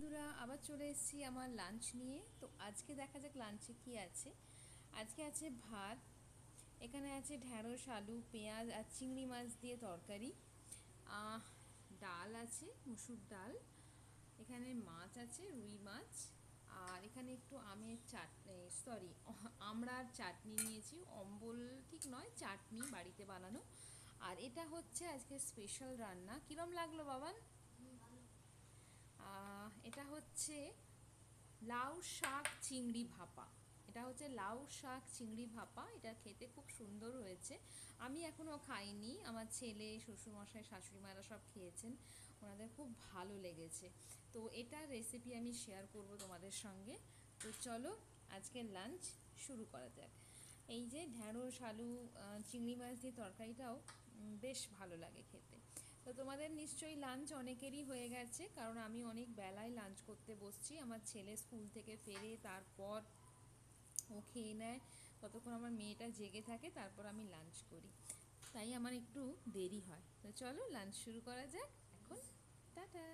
বন্ধুরা, আবার চলে এসেছি আমার লাঞ্চ নিয়ে। তো আজকে দেখা যাক লাঞ্চে কি আছে। আজকে আছে ভাত, এখানে আছে ঢ্যাঁড়স, আলু, পেঁয়াজ আর চিংড়ি মাছ দিয়ে তরকারি। আহ, ডাল আছে, মুসুর ডাল। এখানে মাছ আছে, রুই মাছ। আর এখানে একটু আমের চাটনি, সরি, আমড়ার চাটনি নিয়েছি। অম্বল ঠিক নয়, চাটনি বাড়িতে বানানো। আর এটা হচ্ছে আজকে স্পেশাল রান্না। কিরম লাগলো বাবান? এটা হচ্ছে লাউ শাক চিংড়ি ভাপা। এটা হচ্ছে লাউ শাক চিংড়ি ভাপা। এটা খেতে খুব সুন্দর হয়েছে। আমি এখনও খাইনি, আমার ছেলে, শ্বশুরমশাই, শাশুড়ি মায়েরা সব খেয়েছেন, ওনাদের খুব ভালো লেগেছে। তো এটার রেসিপি আমি শেয়ার করব তোমাদের সঙ্গে। তো চলো আজকের লাঞ্চ শুরু করা যাক। এই যে ঢ্যাঁড়স, আলু, চিংড়ি মাছ দিয়ে তরকারিটাও বেশ ভালো লাগে খেতে। তো তোমাদের নিশ্চয়ই লাঞ্চ অনেকেরই হয়ে গেছে, কারণ আমি অনেক বেলায় লাঞ্চ করতে বসছি। আমার ছেলে স্কুল থেকে ফেরে তারপর ও খেয়ে নেয়, ততক্ষণ আমার মেয়েটা জেগে থাকে, তারপর আমি লাঞ্চ করি, তাই আমার একটু দেরি হয়। তো চলো লাঞ্চ শুরু করা যাক এখন। টাটা।